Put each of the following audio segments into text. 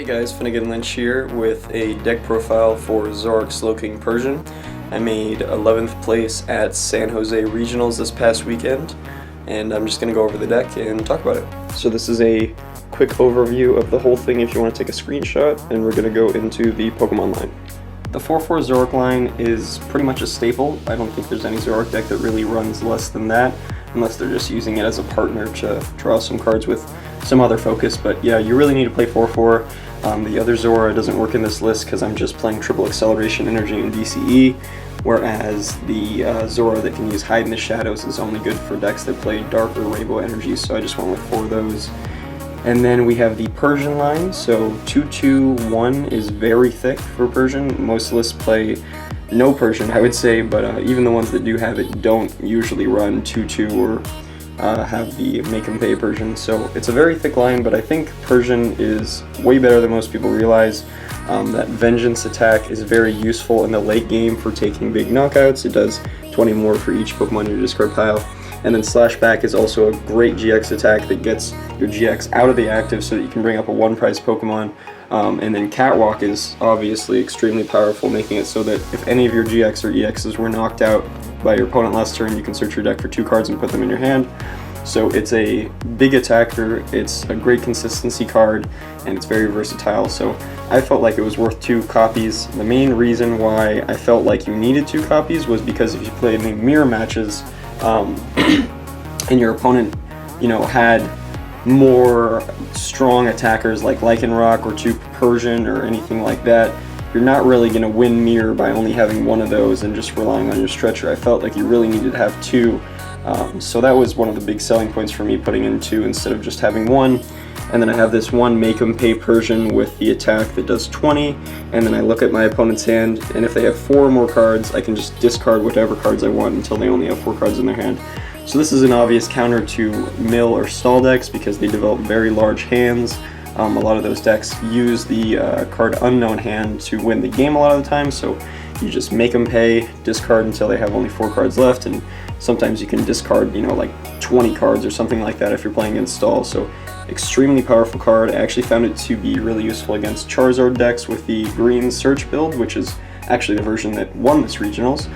Hey guys, Phinnegan Lynch here with a deck profile for Zoroark Slowking Persian. I made 11th place at San Jose Regionals this past weekend, and I'm just going to go over the deck and talk about it. So this is a quick overview of the whole thing if you want to take a screenshot, and we're going to go into the Pokemon line. The 4/4 Zoroark line is pretty much a staple. I don't think there's any Zoroark deck that really runs less than that, unless they're just using it as a partner to draw some cards with some other focus. But yeah, you really need to play 4/4. The other Zora doesn't work in this list because I'm just playing triple acceleration, energy, and DCE, whereas the Zora that can use hide in the shadows is only good for decks that play dark or rainbow energy, so I just went with 4 of those. And then we have the Persian line, so 2/2/1 is very thick for Persian. Most lists play no Persian, I would say, but even the ones that do have it don't usually run 2/2 or have the make 'em pay Persian. So it's a very thick line, but I think Persian is way better than most people realize. That Vengeance attack is very useful in the late game for taking big knockouts. It does 20 more for each Pokemon in your discard pile. And then Slash Back is also a great GX attack that gets your GX out of the active so that you can bring up a 1-prize Pokemon. And then Catwalk is obviously extremely powerful, making it so that if any of your GX or EXs were knocked out by your opponent last turn, you can search your deck for 2 cards and put them in your hand. So it's a big attacker, it's a great consistency card, and it's very versatile. So I felt like it was worth 2 copies. The main reason why I felt like you needed 2 copies was because if you played in mirror matches, and your opponent, had more strong attackers like Lycanroc or 2 Persian or anything like that, you're not really going to win mirror by only having 1 of those and just relying on your stretcher. I felt like you really needed to have 2, so that was one of the big selling points for me, putting in 2 instead of just having 1. And then I have this one Make 'em Pay Persian with the attack that does 20, and then I look at my opponent's hand, and if they have 4 or more cards, I can just discard whatever cards I want until they only have 4 cards in their hand. So this is an obvious counter to mill or stall decks because they develop very large hands. A lot of those decks use the card unknown hand to win the game a lot of the time, so you just make them pay, discard until they have only 4 cards left, and sometimes you can discard, like 20 cards or something like that if you're playing against stall. So extremely powerful card. I actually found it to be really useful against Charizard decks with the green search build, which is actually the version that won this regionals.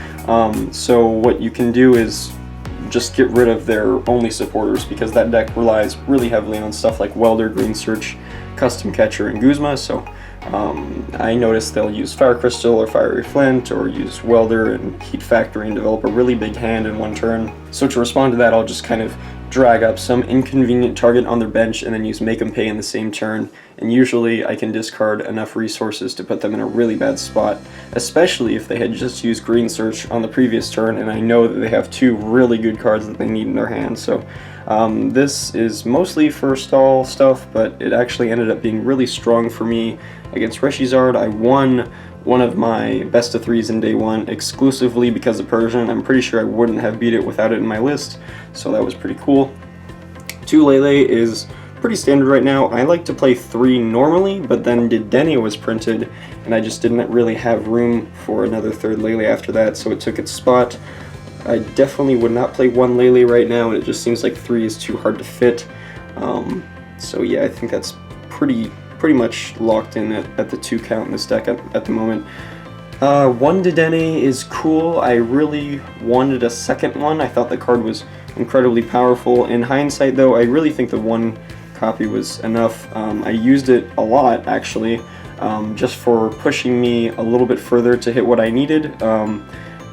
So what you can do is just get rid of their only supporters, because that deck relies really heavily on stuff like Welder, Green Search, Custom Catcher, and Guzma. So I noticed they'll use Fire Crystal or Fiery Flint or use Welder and Heat Factory and develop a really big hand in 1 turn. So to respond to that, I'll just kind of drag up some inconvenient target on their bench and then use Make 'em Pay in the same turn, and usually I can discard enough resources to put them in a really bad spot, especially if they had just used Green Search on the previous turn and I know that they have 2 really good cards that they need in their hand. So this is mostly for stall stuff, but it actually ended up being really strong for me against Reshizard. I won one of my best of 3s in day 1 exclusively because of Persian. I'm pretty sure I wouldn't have beat it without it in my list, so that was pretty cool. 2 Lele is pretty standard right now. I like to play 3 normally, but then Dedenne was printed, and I just didn't really have room for another 3rd Lele after that, so it took its spot. I definitely would not play 1 Lele right now, and it just seems like 3 is too hard to fit. So yeah, I think that's pretty much locked in at the 2 count in this deck at the moment. 1 Dedenne is cool. I really wanted a second one. I thought the card was incredibly powerful. In hindsight though, I really think the 1 copy was enough. I used it a lot actually, just for pushing me a little bit further to hit what I needed.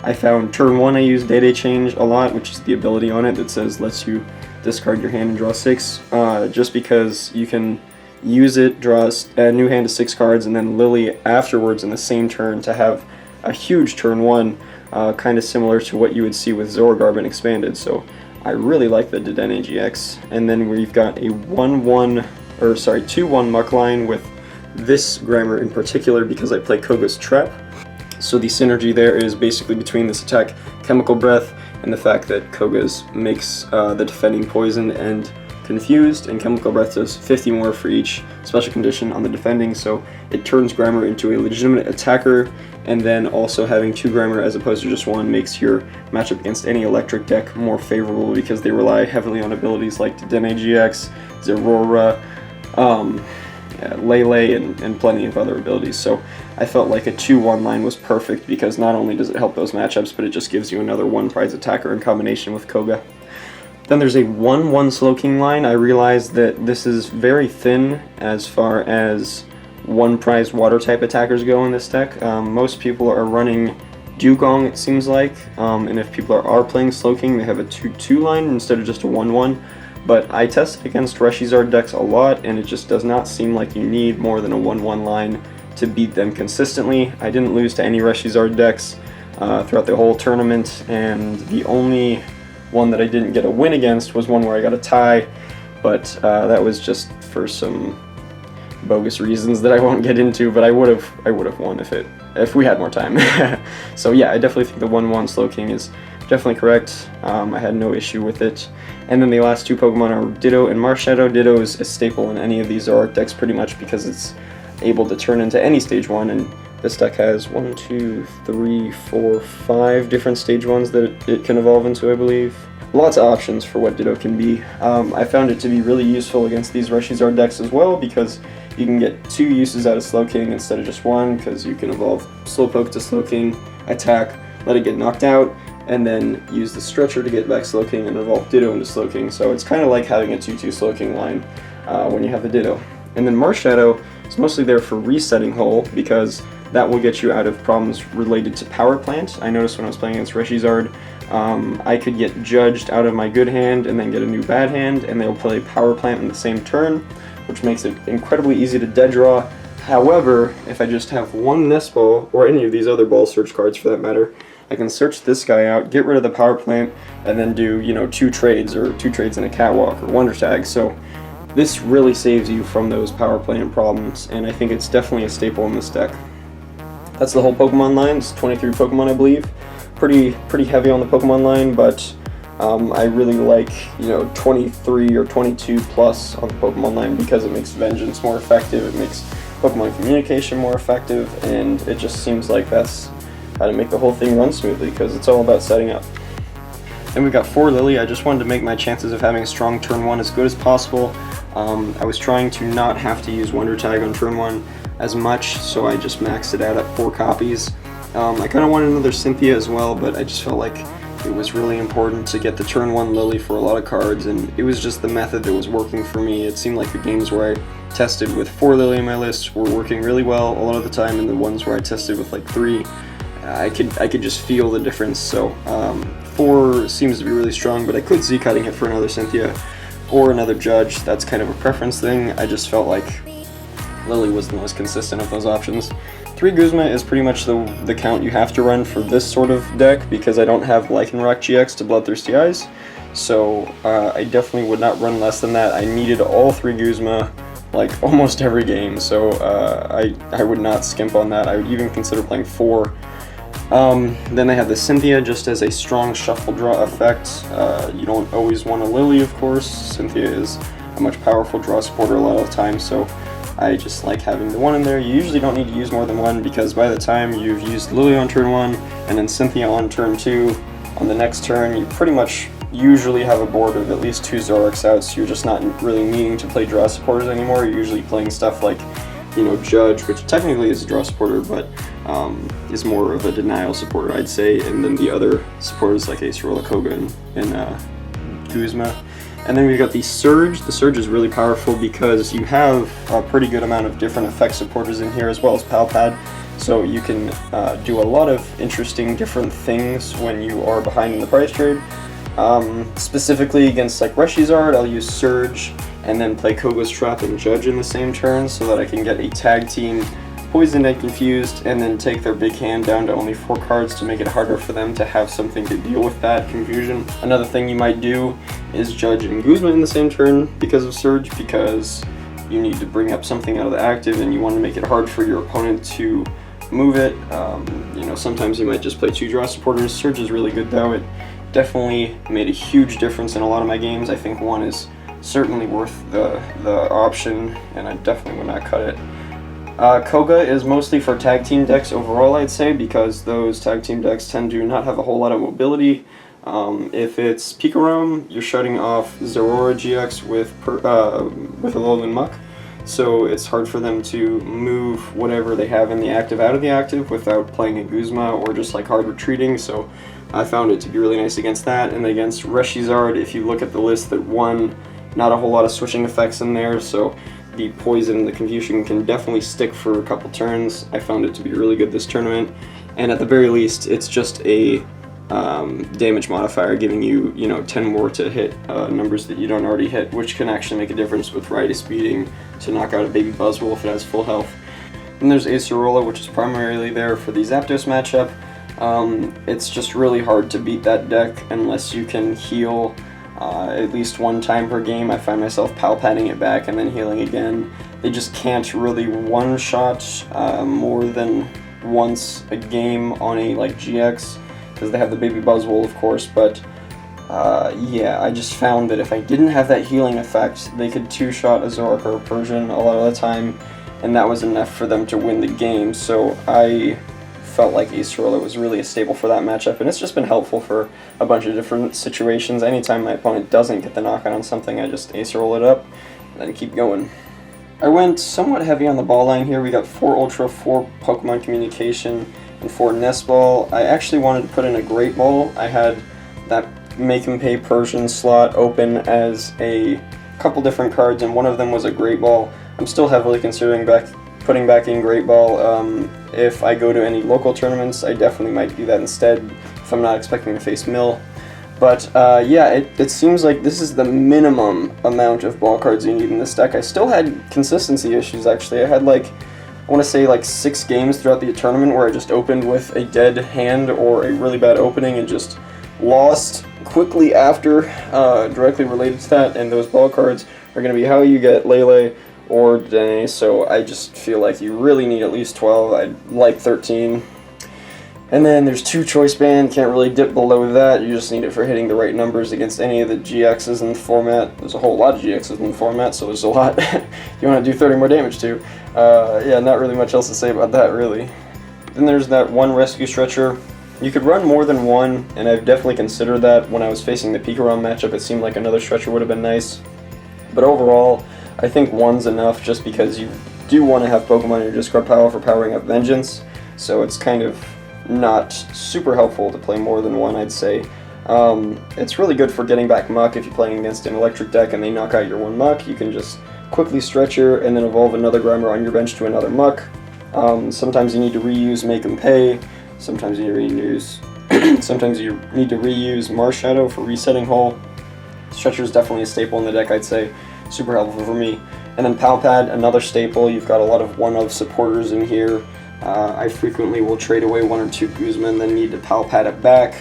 I found turn 1 I used Day Change a lot, which is the ability on it that says lets you discard your hand and draw 6, just because you can use it, draw a new hand of 6 cards, and then Lily afterwards in the same turn to have a huge turn 1, kind of similar to what you would see with Zoroark expanded. So I really like the Dedenne GX. And then we've got a 2/1 Muck line with this Grammar in particular because I play Koga's Trap. So the synergy there is basically between this attack, Chemical Breath, and the fact that Koga's makes the defending poisoned and confused, and Chemical Breath does 50 more for each special condition on the defending, so it turns Grammar into a legitimate attacker, and then also having 2 Grammar as opposed to just 1 makes your matchup against any electric deck more favorable because they rely heavily on abilities like Dedenne GX, Zoroark, Lele and plenty of other abilities. So I felt like a 2-1 line was perfect because not only does it help those matchups, but it just gives you another 1-prize attacker in combination with Koga. Then there's a 1-1 Slowking line. I realized that this is very thin as far as 1-prize water type attackers go in this deck. Most people are running Dugong, it seems like, and if people are playing Slowking, they have a 2-2 line instead of just a 1-1. But I tested against Reshizard decks a lot, and it just does not seem like you need more than a 1-1 line to beat them consistently. I didn't lose to any Reshizard decks throughout the whole tournament, and the only one that I didn't get a win against was one where I got a tie, but that was just for some bogus reasons that I won't get into, but I would have won if we had more time. So yeah, I definitely think the 1-1 Slowking is definitely correct. I had no issue with it. And then the last two Pokemon are Ditto and Marshadow. Ditto is a staple in any of these Zoroark decks pretty much because it's able to turn into any stage 1, and this deck has 1, 2, 3, 4, 5 different stage 1s that it can evolve into, I believe. Lots of options for what Ditto can be. I found it to be really useful against these Reshizard decks as well because you can get 2 uses out of Slowking instead of just 1, because you can evolve Slowpoke to Slowking, attack, let it get knocked out, and then use the Stretcher to get back Slowking and evolve Ditto into Slowking. So it's kind of like having a 2-2 Slowking line when you have the Ditto. And then Marshadow is mostly there for resetting Hull, because that will get you out of problems related to Power Plant. I noticed when I was playing against Reshizard, I could get judged out of my good hand and then get a new bad hand, and they'll play Power Plant in the same turn, which makes it incredibly easy to dead draw. However, if I just have one Nest Ball, or any of these other ball search cards for that matter, I can search this guy out, get rid of the Power Plant, and then do, 2 trades, or 2 trades in a Catwalk, or Wonder Tag. So this really saves you from those Power Plant problems, and I think it's definitely a staple in this deck. That's the whole Pokemon line. It's 23 Pokemon, I believe. Pretty heavy on the Pokemon line, but I really like 23 or 22 plus on the Pokemon line because it makes Vengeance more effective, it makes Pokemon communication more effective, and it just seems like that's how to make the whole thing run smoothly, because it's all about setting up. Then we've got 4 Lily. I just wanted to make my chances of having a strong turn 1 as good as possible. I was trying to not have to use Wonder Tag on turn 1 as much, so I just maxed it out at 4 copies. I kind of wanted another Cynthia as well, but I just felt like it was really important to get the turn 1 Lily for a lot of cards, and it was just the method that was working for me. It seemed like the games where I tested with 4 Lily in my list were working really well a lot of the time, and the ones where I tested with like 3, I could just feel the difference. So 4 seems to be really strong, but I could see cutting it for another Cynthia or another Judge. That's kind of a preference thing. I just felt like Lily was the most consistent of those options. 3 Guzma is pretty much the count you have to run for this sort of deck, because I don't have Lycanroc GX to Bloodthirsty Eyes, so I definitely would not run less than that. I needed all 3 Guzma like almost every game, so I would not skimp on that. I would even consider playing 4. Then I have the Cynthia just as a strong shuffle draw effect. You don't always want a Lily, of course. Cynthia is a much powerful draw supporter a lot of the time, so I just like having the 1 in there. You usually don't need to use more than 1, because by the time you've used Lily on turn 1 and then Cynthia on turn 2, on the next turn you pretty much usually have a board of at least 2 Zoroarks out, so you're just not really needing to play draw supporters anymore. You're usually playing stuff like, Judge, which technically is a draw supporter, but is more of a denial supporter, I'd say, and then the other supporters like Acerola, Koga, and Guzma. And then we've got the Surge. The Surge is really powerful because you have a pretty good amount of different effect supporters in here, as well as Palpad, so you can do a lot of interesting different things when you are behind in the price trade. Specifically against like Reshizard, I'll use Surge and then play Koga's Trap and Judge in the same turn so that I can get a tag team Poisoned and Confused, and then take their big hand down to only 4 cards to make it harder for them to have something to deal with that confusion. Another thing you might do is Judge and Guzma in the same turn because of Surge, because you need to bring up something out of the active and you want to make it hard for your opponent to move it. Sometimes you might just play 2 draw supporters. Surge is really good though. It definitely made a huge difference in a lot of my games. I think 1 is certainly worth the option, and I definitely would not cut it. Koga is mostly for tag team decks overall, I'd say, because those tag team decks tend to not have a whole lot of mobility. If it's Pikarom, you're shutting off Zoroark GX with Alolan Muck, so it's hard for them to move whatever they have in the active out of the active without playing a Guzma or just like hard retreating, so I found it to be really nice against that. And against Reshizard, if you look at the list that won, not a whole lot of switching effects in there, so the poison and the confusion can definitely stick for a couple turns. I found it to be really good this tournament, and at the very least it's just a damage modifier, giving you, 10 more to hit numbers that you don't already hit, which can actually make a difference with Riot Speeding to knock out a baby Buzzwole if it has full health. Then there's Acerola, which is primarily there for the Zapdos matchup. It's just really hard to beat that deck unless you can heal at least one time per game. I find myself pal-patting it back and then healing again. They just can't really one-shot more than once a game on a GX, because they have the baby Buzzwole, of course, but yeah, I just found that if I didn't have that healing effect, they could two-shot a Zoroark or a Persian a lot of the time, and that was enough for them to win the game. So I felt like Acerola was really a staple for that matchup, and it's just been helpful for a bunch of different situations. Anytime my opponent doesn't get the knockout on something, I just Acerola it up and then keep going. I went somewhat heavy on the ball line here. We got 4 Ultra, 4 Pokemon Communication, and 4 Nest Ball. I actually wanted to put in a Great Ball. I had that Make 'em Pay Persian slot open as a couple different cards, and one of them was a Great Ball. I'm still heavily considering putting back in Great Ball. If I go to any local tournaments, I definitely might do that instead if I'm not expecting to face Mill. But yeah, it seems like this is the minimum amount of ball cards you need in this deck. I still had consistency issues, actually. I had I want to say 6 games throughout the tournament where I just opened with a dead hand or a really bad opening and just lost quickly after, directly related to that, and those ball cards are going to be how you get Lele or Dene, so I just feel like you really need at least 12. I'd like 13. And then there's 2 Choice Band, can't really dip below that, you just need it for hitting the right numbers against any of the GXs in the format. There's a whole lot of GXs in the format, so there's a lot you want to do 30 more damage to. Yeah, not really much else to say about that, really. Then there's that 1 Rescue Stretcher. You could run more than 1, and I've definitely considered that. When I was facing the Pikarom matchup, it seemed like another Stretcher would have been nice. But overall, I think 1's enough, just because you do want to have Pokemon in your discard pile for powering up Vengeance, so it's kind of not super helpful to play more than 1, I'd say. It's really good for getting back Muck. If you're playing against an electric deck and they knock out your 1 Muck, you can just quickly Stretcher and then evolve another Grimer on your bench to another Muck. Sometimes you need to reuse Make 'em Pay, sometimes you need to reuse sometimes you need to reuse Marshadow for resetting Hull. Stretcher is definitely a staple in the deck, I'd say. Super helpful for me. And then Palpad, another staple. You've got a lot of one-of supporters in here. I frequently will trade away 1 or 2 Guzman, then need to Palpad it back.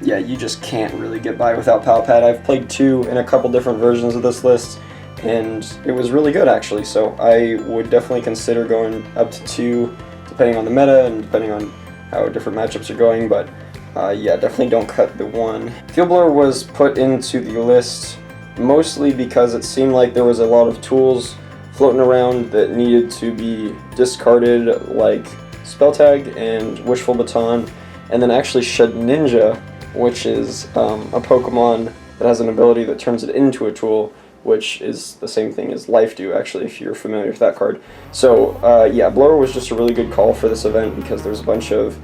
Yeah, you just can't really get by without Palpad. I've played 2 in a couple different versions of this list, and it was really good, actually, so I would definitely consider going up to 2, depending on the meta and depending on how different matchups are going, but yeah, definitely don't cut the 1. Field Blower was put into the list mostly because it seemed like there was a lot of tools floating around that needed to be discarded, like Spell Tag and Wishful Baton, and then actually Shed Ninja, which is a Pokemon that has an ability that turns it into a tool, which is the same thing as Life Dew, actually, if you're familiar with that card. So yeah, Blower was just a really good call for this event because there's a bunch of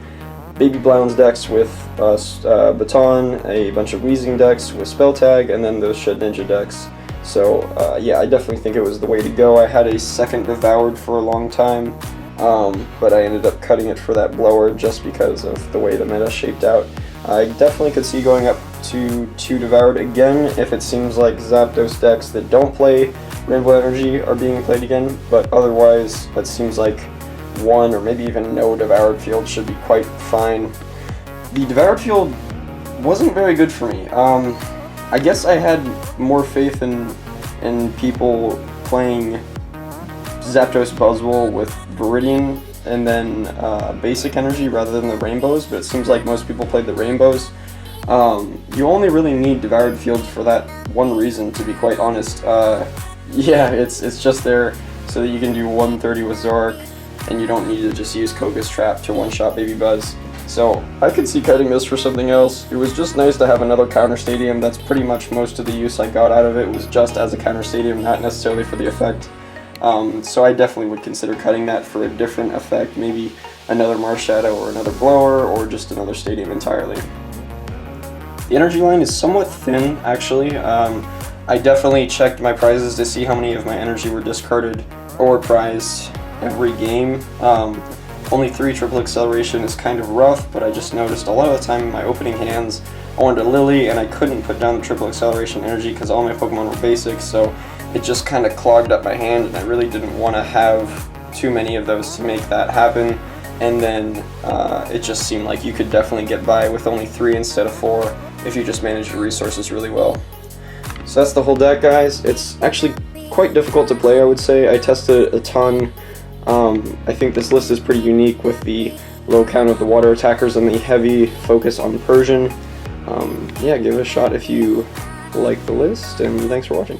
Baby Blounds decks with Baton, a bunch of Weezing decks with Spell Tag, and then those Shed Ninja decks. So yeah, I definitely think it was the way to go. I had a second Devoured for a long time, but I ended up cutting it for that Blower just because of the way the meta shaped out. I definitely could see going up to 2 Devoured again if it seems like Zapdos decks that don't play Rainbow Energy are being played again, but otherwise it seems like 1 or maybe even no Devoured field should be quite fine. The Devoured field wasn't very good for me. I guess I had more faith in people playing Zapdos Buzzwole with Viridian and then Basic Energy rather than the Rainbows, but it seems like most people played the Rainbows. You only really need Devoured fields for that one reason, to be quite honest. Yeah, it's just there so that you can do 130 with Zoroark, and you don't need to just use Koga's Trap to one-shot Baby Buzz. So I could see cutting this for something else. It was just nice to have another counter stadium. That's pretty much most of the use I got out of it was just as a counter stadium, not necessarily for the effect. So I definitely would consider cutting that for a different effect, maybe another Mars Shadow or another Blower or just another Stadium entirely. The energy line is somewhat thin, actually. I definitely checked my prizes to see how many of my energy were discarded or prized every game. Only 3 triple acceleration is kind of rough, but I just noticed a lot of the time in my opening hands I wanted a Lily and I couldn't put down the triple acceleration energy because all my Pokemon were basic, so it just kind of clogged up my hand, and I really didn't want to have too many of those to make that happen. And then it just seemed like you could definitely get by with only 3 instead of 4 if you just manage your resources really well. So that's the whole deck, guys. It's actually quite difficult to play, I would say. I tested it a ton. I think this list is pretty unique with the low count of the water attackers and the heavy focus on Persian. Yeah, give it a shot if you like the list, and thanks for watching.